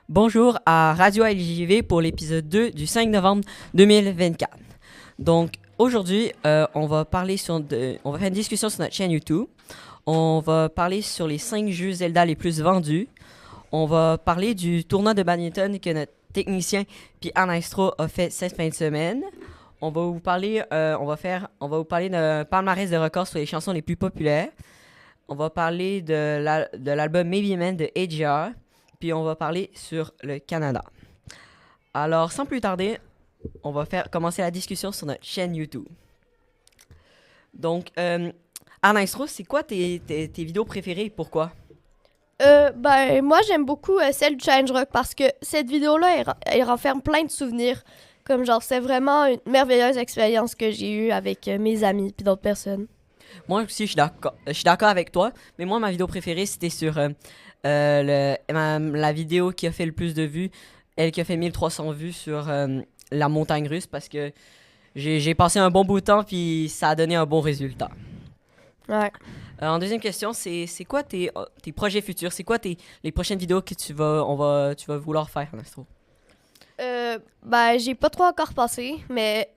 Bonjour à Radio LJV pour l'épisode 2 du 5 novembre 2024. Donc, aujourd'hui, on va faire une discussion sur notre chaîne YouTube. On va parler sur les 5 jeux Zelda les plus vendus. On va parler du tournoi de badminton que notre technicien puis Anastro a fait cette fin de semaine. On va vous parler d'un palmarès de records sur les chansons les plus populaires. On va parler de l'album Maybe Man de AJR. Puis on va parler sur le Canada. Alors, sans plus tarder, on va commencer la discussion sur notre chaîne YouTube. Donc, Arnastro, c'est quoi tes vidéos préférées et pourquoi? Moi, j'aime beaucoup celle du Challenge Rock parce que cette vidéo-là, elle renferme plein de souvenirs. Comme genre, c'est vraiment une merveilleuse expérience que j'ai eue avec mes amis puis d'autres personnes. Moi aussi, je suis d'accord avec toi. Mais moi, ma vidéo préférée, c'était sur la vidéo qui a fait le plus de vues. Elle qui a fait 1300 vues sur la montagne russe parce que j'ai passé un bon bout de temps puis ça a donné un bon résultat. Ouais. En deuxième question, c'est quoi tes projets futurs? C'est quoi les prochaines vidéos que tu vas vouloir faire, Nastro? J'ai pas trop encore pensé, mais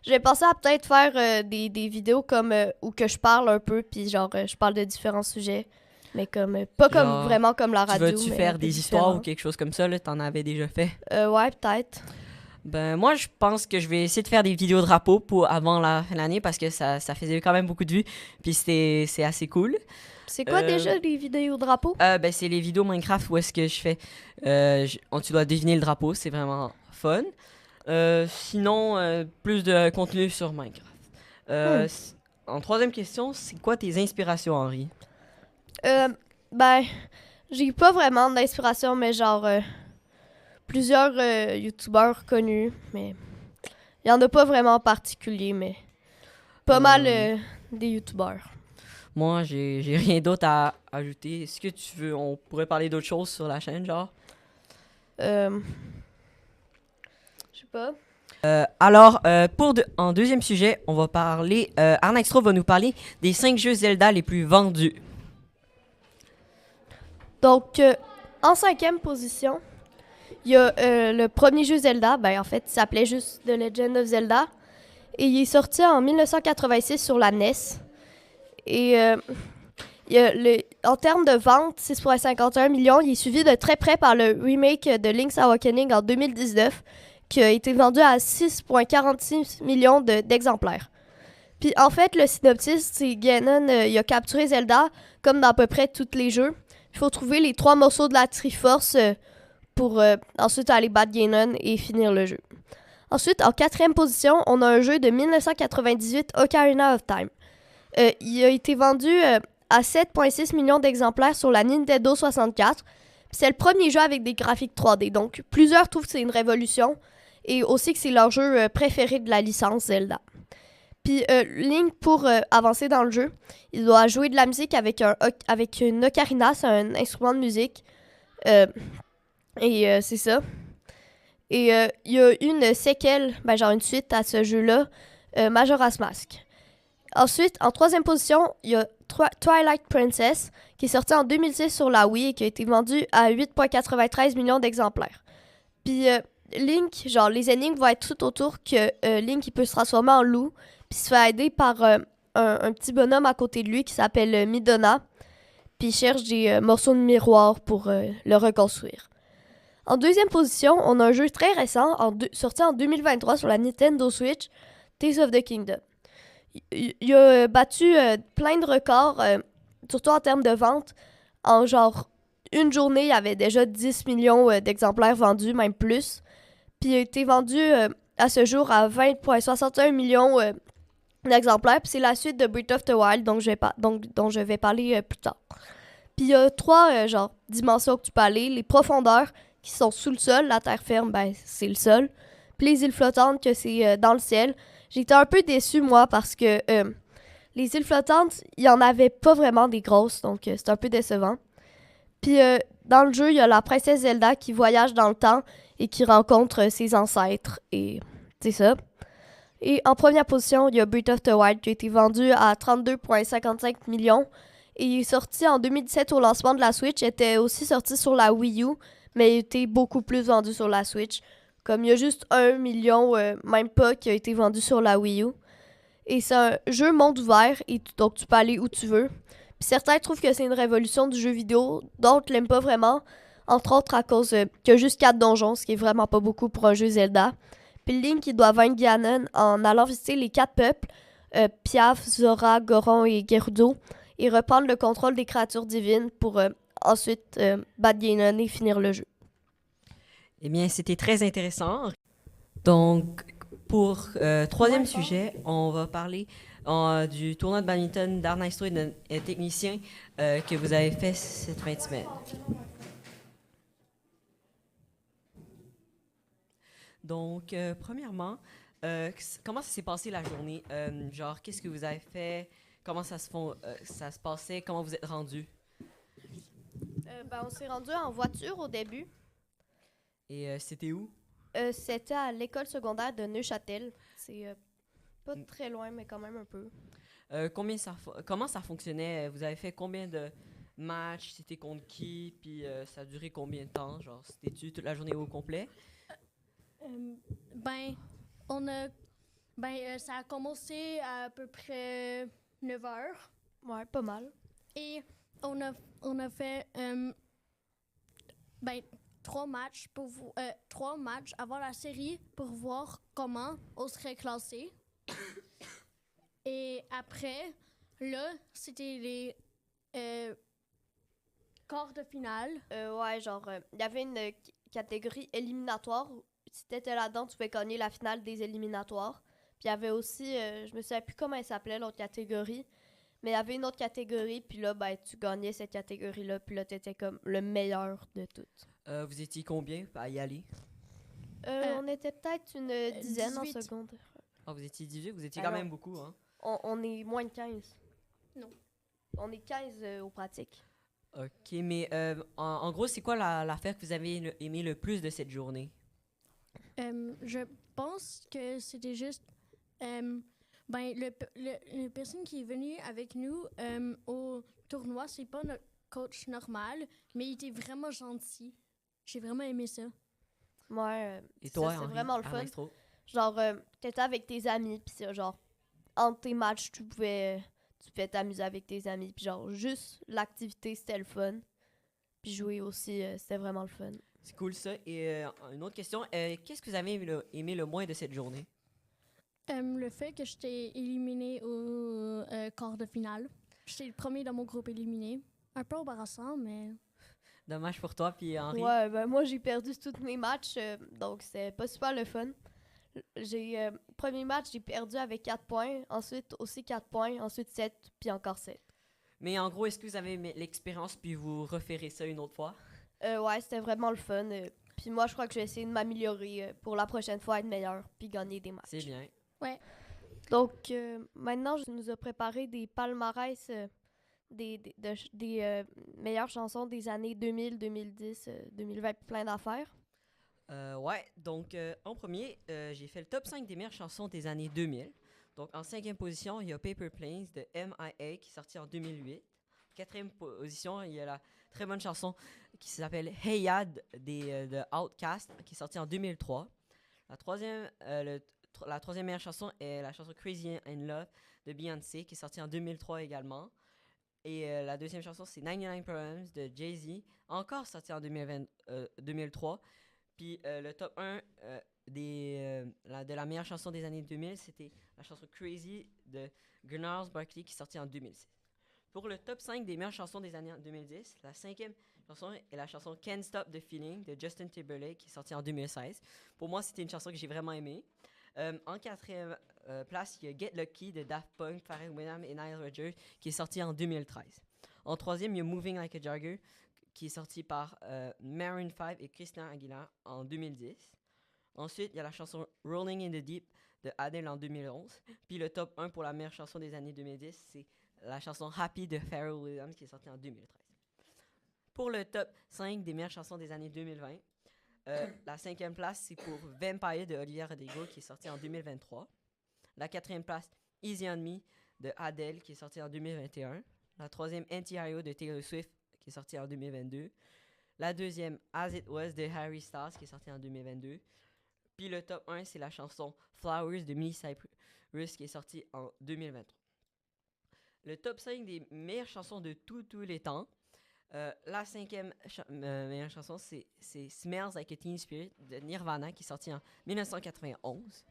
j'ai pensé à peut-être faire des vidéos comme où que je parle un peu, puis genre je parle de différents sujets, mais pas Genre, comme vraiment comme la radio. Tu veux-tu faire des histoires ou quelque chose comme ça, là? T'en avais déjà fait? Ouais, peut-être. Ben, moi, je pense que je vais essayer de faire des vidéos drapeaux avant la fin de l'année parce que ça faisait quand même beaucoup de vues, puis c'est assez cool. C'est quoi déjà les vidéos drapeaux? C'est les vidéos Minecraft où est-ce que je fais... tu dois deviner le drapeau, c'est vraiment fun. Sinon, plus de contenu sur Minecraft. En troisième question, c'est quoi tes inspirations, Henri? J'ai pas vraiment d'inspiration, mais genre plusieurs youtubeurs connus, mais il y en a pas vraiment en particulier, mais pas mal des youtubeurs. Moi, j'ai rien d'autre à ajouter. Est-ce que tu veux, on pourrait parler d'autres choses sur la chaîne, genre? Je sais pas. En deuxième sujet, on va parler... Arnastro va nous parler des 5 jeux Zelda les plus vendus. Donc, en 5e position, il y a le premier jeu Zelda. En fait, il s'appelait juste The Legend of Zelda. Et il est sorti en 1986 sur la NES. Et en termes de vente, 6,51 millions. Il est suivi de très près par le remake de Link's Awakening en 2019, qui a été vendu à 6,46 millions d'exemplaires. Puis en fait, le synopsis, c'est Ganon, il a capturé Zelda, comme dans à peu près tous les jeux. Il faut trouver les 3 morceaux de la Triforce pour ensuite aller battre Ganon et finir le jeu. Ensuite, en 4e position, on a un jeu de 1998, Ocarina of Time. Il a été vendu à 7,6 millions d'exemplaires sur la Nintendo 64. C'est le premier jeu avec des graphiques 3D. Donc, plusieurs trouvent que c'est une révolution et aussi que c'est leur jeu préféré de la licence Zelda. Puis Link, pour avancer dans le jeu, il doit jouer de la musique avec une ocarina, c'est un instrument de musique. C'est ça. Et il y a une séquelle, une suite à ce jeu-là, Majora's Mask. Ensuite, en 3e position, il y a Twilight Princess, qui est sorti en 2006 sur la Wii et qui a été vendu à 8,93 millions d'exemplaires. Puis Link, les énigmes vont être tout autour que Link il peut se transformer en loup, puis se fait aider par un petit bonhomme à côté de lui qui s'appelle Midona, puis il cherche des morceaux de miroir pour le reconstruire. En 2e position, on a un jeu très récent, sorti en 2023 sur la Nintendo Switch, Tears of the Kingdom. Il a battu plein de records, surtout en termes de vente. En une journée, il y avait déjà 10 millions d'exemplaires vendus, même plus. Puis il a été vendu à ce jour à 20,61 millions d'exemplaires. Puis c'est la suite de Breath of the Wild dont je vais parler plus tard. Puis il y a 3 dimensions que tu peux aller. Les profondeurs qui sont sous le sol. La terre ferme, c'est le sol. Puis les îles flottantes, que c'est dans le ciel. J'étais un peu déçue, moi, parce que les îles flottantes, il n'y en avait pas vraiment des grosses, donc c'est un peu décevant. Puis dans le jeu, il y a la princesse Zelda qui voyage dans le temps et qui rencontre ses ancêtres, et c'est ça. Et en première position, il y a Breath of the Wild qui a été vendu à 32,55 millions. Et il est sorti en 2017 au lancement de la Switch. Il était aussi sorti sur la Wii U, mais il était beaucoup plus vendu sur la Switch. Comme il y a juste 1 million, même pas, qui a été vendu sur la Wii U. Et c'est un jeu monde ouvert, donc tu peux aller où tu veux. Puis certains trouvent que c'est une révolution du jeu vidéo, d'autres l'aiment pas vraiment, entre autres à cause qu'il y a juste 4 donjons, ce qui est vraiment pas beaucoup pour un jeu Zelda. Puis Link, il doit vaincre Ganon en allant visiter les 4 peuples, Piaf, Zora, Goron et Gerudo, et reprendre le contrôle des créatures divines pour ensuite battre Ganon et finir le jeu. Eh bien, c'était très intéressant. Donc, pour troisième sujet, on va parler du tournoi de badminton d'art maestro et de technicien que vous avez fait cette fin de semaine. Donc, premièrement, comment ça s'est passé la journée? Genre, qu'est-ce que vous avez fait? Comment ça se passait? Comment vous êtes rendu? On s'est rendu en voiture au début. Et c'était où? C'était à l'école secondaire de Neuchâtel. C'est pas très loin, mais quand même un peu. Comment ça fonctionnait? Vous avez fait combien de matchs? C'était contre qui? Puis ça a duré combien de temps? Genre, c'était-tu toute la journée au complet? Ça a commencé à peu près 9 heures. Ouais, pas mal. Et on a fait 3 matchs avant la série pour voir comment on serait classé. Et après, là, c'était les quarts de finale. Il y avait une catégorie éliminatoire. Si t'étais là-dedans, tu pouvais gagner la finale des éliminatoires. Puis il y avait aussi, je me souviens plus comment elle s'appelait, l'autre catégorie. Mais il y avait une autre catégorie, puis là, tu gagnais cette catégorie-là, puis là, t'étais comme le meilleur de toutes. Vous étiez combien à y aller? On était peut-être une dizaine 18. en seconde. Ah, vous étiez 18? Vous étiez Ah quand non. même beaucoup, hein? On est moins de 15. Non. On est 15 aux pratiques. OK, mais en gros, c'est quoi l'affaire que vous avez aimé le plus de cette journée? Je pense que c'était juste le personne qui est venu avec nous au tournoi, c'est pas notre coach normal, mais il était vraiment gentil. J'ai vraiment aimé ça. Ouais, Et toi, c'est Henri, vraiment le à fun. Maestro? Genre, t'étais avec tes amis, puis c'est genre, entre tes matchs, tu pouvais t'amuser avec tes amis, puis genre, juste l'activité, c'était le fun. Puis jouer aussi, c'était vraiment le fun. C'est cool ça. Et une autre question, qu'est-ce que vous avez aimé le moins de cette journée? Le fait que j'étais éliminée au quart de finale. J'étais le premier dans mon groupe éliminé. Un peu embarrassant, mais... Dommage pour toi, puis Henri. Ouais, moi, j'ai perdu tous mes matchs, donc c'est pas super le fun. Premier match, j'ai perdu avec 4 points, ensuite aussi 4 points, ensuite 7, puis encore 7. Mais en gros, est-ce que vous avez aimé l'expérience puis vous referez ça une autre fois? Ouais, c'était vraiment le fun. Puis moi, je crois que je vais essayer de m'améliorer pour la prochaine fois, être meilleur, puis gagner des matchs. C'est bien. Donc, maintenant, je nous ai préparé des palmarès des meilleures chansons des années 2000, 2010, 2020, plein d'affaires. Ouais, donc en premier, j'ai fait le top 5 des meilleures chansons des années 2000. Donc en cinquième position, il y a Paper Planes de M.I.A. qui est sorti en 2008. Quatrième position, il y a la très bonne chanson qui s'appelle Hey Ya de Outkast qui est sortie en 2003. La troisième meilleure chanson est la chanson Crazy in Love de Beyoncé qui est sortie en 2003 également. Et la deuxième chanson, c'est 99 Problems de Jay-Z, encore sorti en 2003. Puis le top 1 de la meilleure chanson des années 2000, c'était la chanson Crazy de Gnarls Barkley qui est sortie en 2006. Pour le top 5 des meilleures chansons des années 2010, la cinquième chanson est la chanson Can't Stop the Feeling de Justin Timberlake qui est sortie en 2016. Pour moi, c'était une chanson que j'ai vraiment aimée. En quatrième place, il y a Get Lucky de Daft Punk, Pharrell Williams et Nile Rodgers qui est sorti en 2013. En troisième, il y a Moving Like a Jagger qui est sorti par Maroon 5 et Christina Aguilera en 2010. Ensuite, il y a la chanson Rolling in the Deep de Adele en 2011. Puis le top 1 pour la meilleure chanson des années 2010, c'est la chanson Happy de Pharrell Williams qui est sortie en 2013. Pour le top 5 des meilleures chansons des années 2020, la cinquième place, c'est pour Vampire de Olivia Rodrigo qui est sorti en 2023. La quatrième place, Easy on Me de Adele qui est sorti en 2021. La troisième, Anti-Hero de Taylor Swift qui est sorti en 2022. La deuxième, As It Was de Harry Styles, qui est sorti en 2022. Puis le top 1, c'est la chanson Flowers de Miley Cyrus, qui est sortie en 2023. Le top 5 des meilleures chansons de tous les temps. La cinquième meilleure chanson, c'est Smells Like a Teen Spirit de Nirvana, qui est sorti en 1991.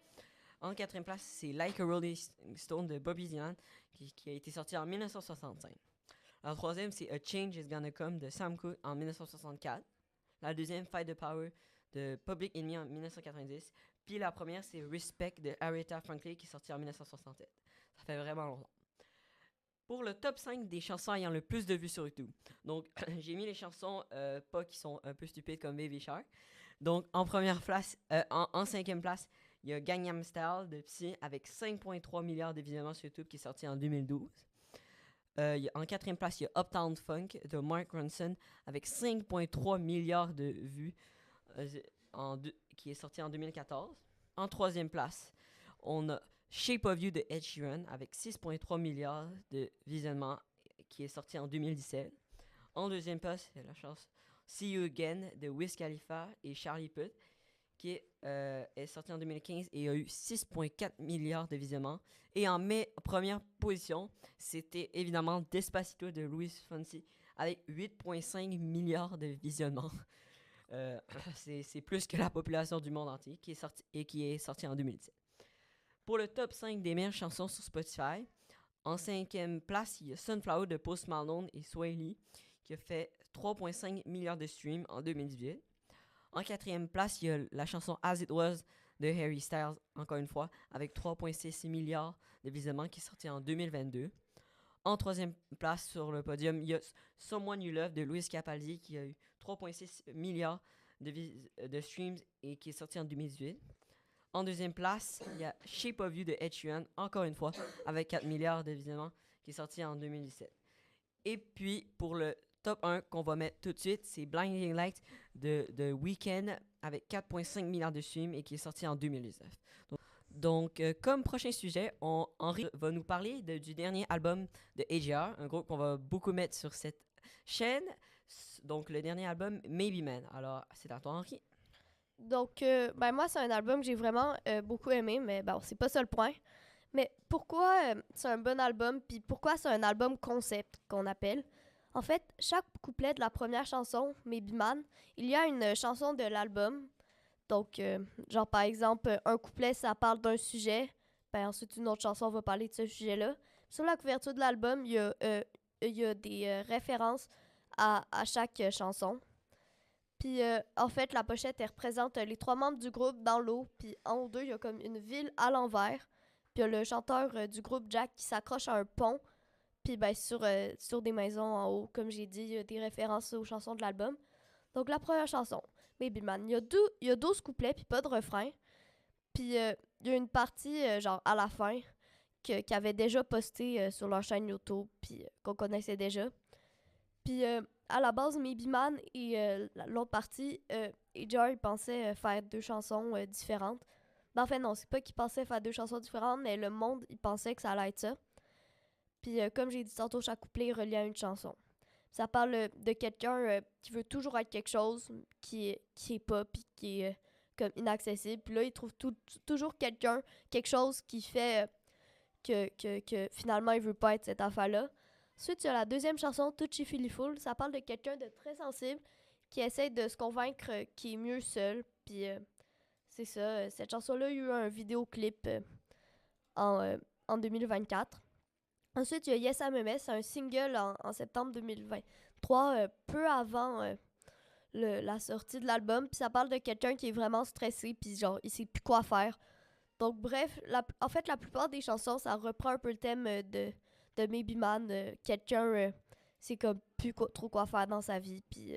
En quatrième place, c'est Like a Rolling Stone de Bobby Dylan, qui a été sorti en 1965. La troisième, c'est A Change Is Gonna Come de Sam Cooke en 1964. La deuxième, Fight the Power de Public Enemy en 1990. Puis la première, c'est Respect de Aretha Franklin, qui est sorti en 1967. Ça fait vraiment longtemps. Pour le top 5 des chansons ayant le plus de vues sur YouTube. Donc, j'ai mis les chansons pas qui sont un peu stupides comme Baby Shark. Donc, en première place, en cinquième place, il y a Gangnam Style de Psy avec 5,3 milliards de visionnements sur YouTube qui est sorti en 2012. En quatrième place, il y a Uptown Funk de Mark Ronson avec 5,3 milliards de vues qui est sorti en 2014. En troisième place, on a Shape of You de Ed Sheeran avec 6,3 milliards de visionnements qui est sorti en 2017. En deuxième place, il y a la chanson See You Again de Wiz Khalifa et Charlie Puth qui est sorti en 2015 et a eu 6,4 milliards de visionnements. Et en première position, c'était évidemment Despacito de Luis Fonsi avec 8,5 milliards de visionnements. C'est plus que la population du monde entier qui est sorti en 2017. Pour le top 5 des meilleures chansons sur Spotify, en cinquième place, il y a Sunflower de Post Malone et Sway Lee qui a fait 3,5 milliards de streams en 2018. En quatrième place, il y a la chanson As It Was de Harry Styles, encore une fois, avec 3,6 milliards de visionnements qui est sorti en 2022. En troisième place sur le podium, il y a Someone You Love de Luis Capaldi qui a eu 3,6 milliards de streams et qui est sorti en 2018. En deuxième place, il y a Shape of You de Ed Sheeran, encore une fois, avec 4 milliards de visionnements qui est sorti en 2017. Et puis, pour le top 1 qu'on va mettre tout de suite, c'est Blinding Lights de Weeknd avec 4,5 milliards de streams et qui est sorti en 2019. Donc, comme prochain sujet, Henri va nous parler du dernier album de AJR, un groupe qu'on va beaucoup mettre sur cette chaîne. Donc, le dernier album, Maybe Man. Alors, c'est à toi, Henri. Donc, moi, c'est un album que j'ai vraiment beaucoup aimé, mais bon, c'est pas ça le point. Mais pourquoi c'est un bon album, puis pourquoi c'est un album concept qu'on appelle? En fait, chaque couplet de la première chanson, Maybe Man, il y a une chanson de l'album. Donc, genre par exemple, un couplet, ça parle d'un sujet. Ben, ensuite, une autre chanson va parler de ce sujet-là. Sur la couverture de l'album, il y a des références à chaque chanson. Puis, en fait, la pochette, elle représente les 3 membres du groupe dans l'eau. Puis, en haut d'eux, il y a comme une ville à l'envers. Puis, il y a le chanteur du groupe, Jack, qui s'accroche à un pont. Puis, ben, sur des maisons en haut, comme j'ai dit, il y a des références aux chansons de l'album. Donc, la première chanson, Maybe Man. Il y a 12 couplets, puis pas de refrain. Puis, il y a une partie, genre, à la fin, qu'ils avaient déjà posté sur leur chaîne YouTube, puis qu'on connaissait déjà. Puis, à la base, Maybe Man et l'autre partie, AJR, il pensait faire 2 chansons différentes. Ben, en fait, non, c'est pas qu'il pensait faire 2 chansons différentes, mais le monde, il pensait que ça allait être ça. Puis, comme j'ai dit tantôt, chaque couplet est relié à une chanson. Ça parle de quelqu'un qui veut toujours être quelque chose qui est pas, puis qui est comme inaccessible. Puis là, il trouve toujours quelque chose qui fait que finalement, il veut pas être cette affaire-là. Ensuite, il y a la deuxième chanson, Touchy Feely Fool. Ça parle de quelqu'un de très sensible qui essaie de se convaincre qu'il est mieux seul. Puis c'est ça. Cette chanson-là, il y a eu un vidéoclip en 2024. Ensuite, il y a Yes I'm a Mess. C'est un single en septembre 2023, peu avant la sortie de l'album. Puis ça parle de quelqu'un qui est vraiment stressé, puis genre, il sait plus quoi faire. Donc bref, en fait, la plupart des chansons, ça reprend un peu le thème de Maybe Man. Quelqu'un, c'est comme plus trop quoi faire dans sa vie, puis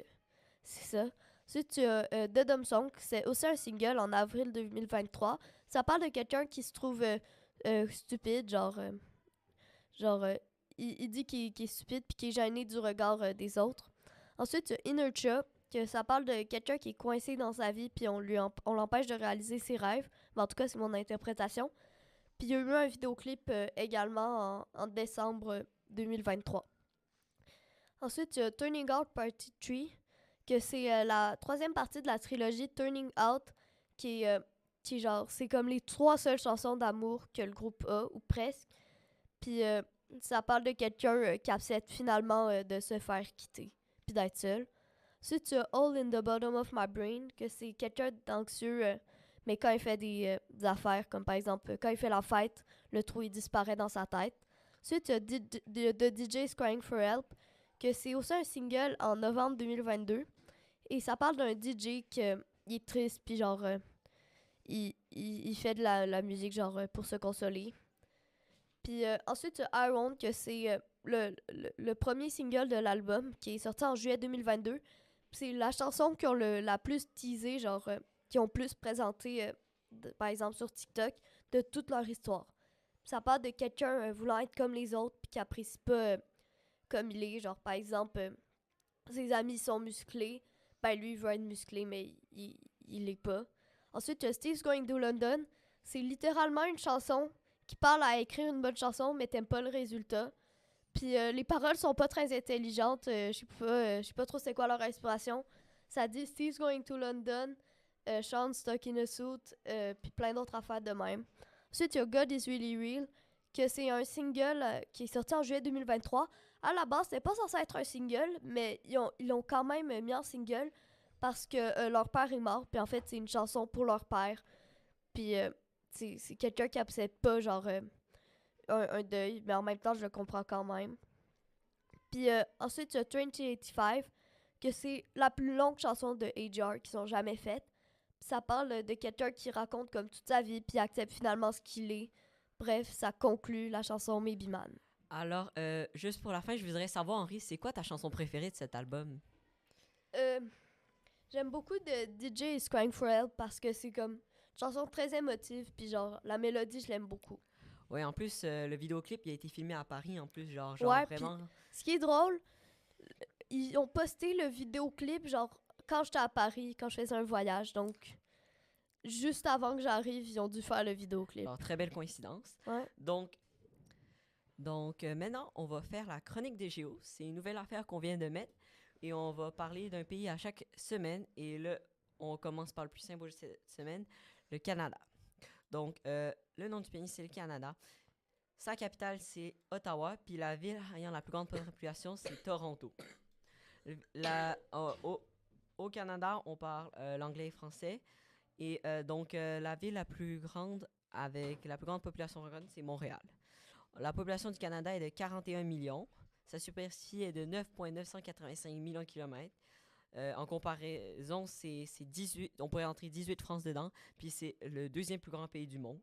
c'est ça. Ensuite, tu as The Dumb Song, c'est aussi un single en avril 2023. Ça parle de quelqu'un qui se trouve stupide, il dit qu'il est stupide puis qu'il est gêné du regard des autres. Ensuite, il y a Inertia, que ça parle de quelqu'un qui est coincé dans sa vie puis on l'empêche de réaliser ses rêves. Mais en tout cas, c'est mon interprétation. Puis il y a eu un vidéoclip également en décembre 2023. Ensuite, il y a Turning Out Party 3, que c'est la troisième partie de la trilogie Turning Out, qui est genre, c'est comme les trois seules chansons d'amour que le groupe a, ou presque. Puis ça parle de quelqu'un qui accepte finalement de se faire quitter, puis d'être seul. Ensuite, tu as All in the Bottom of My Brain, que c'est quelqu'un d'anxieux, mais quand il fait des affaires, comme par exemple, quand il fait la fête, le trou il disparaît dans sa tête. Ensuite, tu as The DJ's Crying for Help, que c'est aussi un single en novembre 2022. Et ça parle d'un DJ qui est triste, puis genre, il fait de la musique genre pour se consoler. Puis ensuite, tu as Iron, que c'est le premier single de l'album, qui est sorti en juillet 2022. C'est la chanson qui ont la plus teasée, genre, qui ont plus présenté, par exemple sur TikTok, de toute leur histoire. Ça parle de quelqu'un voulant être comme les autres, puis qui apprécie pas comme il est. Genre, par exemple, ses amis sont musclés, ben lui, il veut être musclé, mais il l'est pas. Ensuite, tu as Steve's Going to London. C'est littéralement une chanson qui parle à écrire une bonne chanson, mais t'aimes pas le résultat. Puis les paroles sont pas très intelligentes. Je sais pas trop c'est quoi leur inspiration. Ça dit Steve's Going to London, Sean Stuck in a Suit, puis plein d'autres affaires de même. Ensuite, il y a God is Really Real, que c'est un single qui est sorti en juillet 2023. À la base, c'était pas censé être un single, mais ils l'ont quand même mis en single parce que leur père est mort. Puis en fait, c'est une chanson pour leur père. Puis c'est quelqu'un qui accepte pas, genre, un deuil, mais en même temps, je le comprends quand même. Puis ensuite, tu as 2085, que c'est la plus longue chanson de AJR qu'ils ont jamais faite. Puis ça parle de quelqu'un qui raconte comme toute sa vie, puis accepte finalement ce qu'il est. Bref, ça conclut la chanson Maybe Man. Alors, juste pour la fin, je voudrais savoir, Henri, c'est quoi ta chanson préférée de cet album? J'aime beaucoup de DJ is Crying for Help parce que c'est comme une chanson très émotive, puis genre, la mélodie, je l'aime beaucoup. Ouais, en plus, le vidéoclip, il a été filmé à Paris, en plus, genre Ouais, vraiment... Ce qui est drôle, ils ont posté le vidéoclip, genre, quand j'étais à Paris, quand je faisais un voyage, donc juste avant que j'arrive, ils ont dû faire le vidéoclip. Genre, très belle coïncidence. Ouais. Donc maintenant, on va faire la chronique des géos. C'est une nouvelle affaire qu'on vient de mettre. Et on va parler d'un pays à chaque semaine. Et là, on commence par le plus symbolique cette semaine, le Canada. Donc, le nom du pays, c'est le Canada. Sa capitale, c'est Ottawa. Puis la ville ayant la plus grande population, c'est Toronto. Au Canada, on parle l'anglais et français. Et donc, la ville la plus grande avec la plus grande population francophone, c'est Montréal. La population du Canada est de 41 millions. Sa superficie est de 9,985 millions de kilomètres. En comparaison, c'est 18, on pourrait entrer 18 France dedans, puis c'est le deuxième plus grand pays du monde.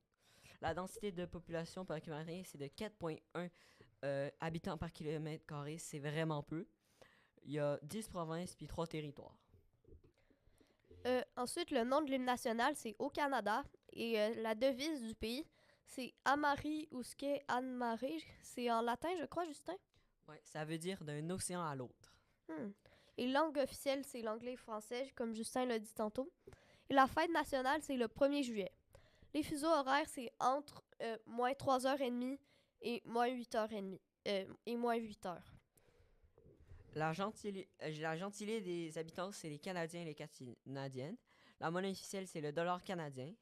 La densité de population par kilomètre, c'est de 4,1 habitants par kilomètre carré, c'est vraiment peu. Il y a 10 provinces puis 3 territoires. Ensuite, le nom de l'hymne national, c'est Au Canada. Et la devise du pays, c'est Amari Usque Anmare. C'est en latin, je crois, Justin? Oui, ça veut dire d'un océan à l'autre. Et langue officielle, c'est l'anglais et le français, comme Justin l'a dit tantôt. Et la fête nationale, c'est le 1er juillet. Les fuseaux horaires, c'est entre moins 3h30 et moins 8h30. Et moins 8h. La gentillée des habitants, c'est les Canadiens et les Canadiennes. La monnaie officielle, c'est le dollar canadien.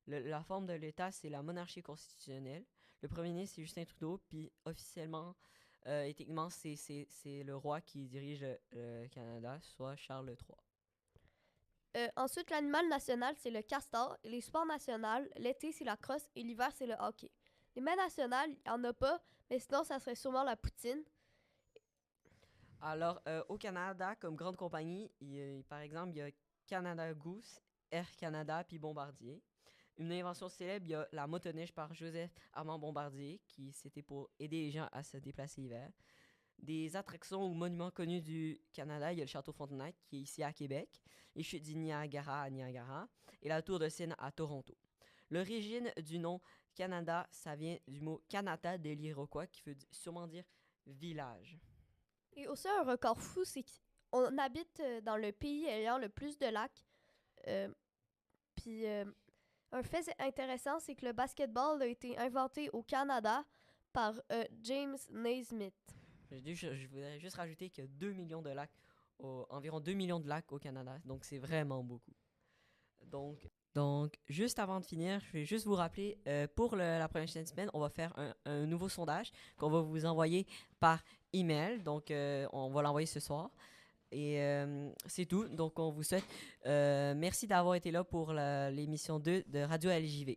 La forme de l'État, c'est la monarchie constitutionnelle. Le premier ministre, c'est Justin Trudeau. Puis officiellement et techniquement, c'est le roi qui dirige le Canada, soit Charles III. Ensuite, l'animal national, c'est le castor. Et les sports nationaux, l'été, c'est la crosse et l'hiver, c'est le hockey. Les mets nationales, il n'y en a pas, mais sinon, ça serait sûrement la poutine. Alors, au Canada, comme grande compagnie, par exemple, il y a Canada Goose, Air Canada, puis Bombardier. Une invention célèbre, il y a la motoneige par Joseph Armand Bombardier, qui c'était pour aider les gens à se déplacer l'hiver. Des attractions ou monuments connus du Canada, il y a le Château Frontenac, qui est ici à Québec, les chutes du Niagara à Niagara, et la Tour de Seine à Toronto. L'origine du nom Canada, ça vient du mot Kanata de l'Iroquois, qui veut sûrement dire village. Et aussi, un record fou, c'est qu'on habite dans le pays ayant le plus de lacs. Puis, un fait intéressant, c'est que le basketball a été inventé au Canada par James Naismith. Je voudrais juste rajouter qu'il y a 2 millions de lacs environ 2 millions de lacs au Canada. Donc, c'est vraiment beaucoup. Donc, juste avant de finir, je vais juste vous rappeler, pour la prochaine semaine, on va faire un nouveau sondage qu'on va vous envoyer par email. Donc, on va l'envoyer ce soir. Et c'est tout. Donc, on vous souhaite merci d'avoir été là pour l'émission 2 de Radio LJV.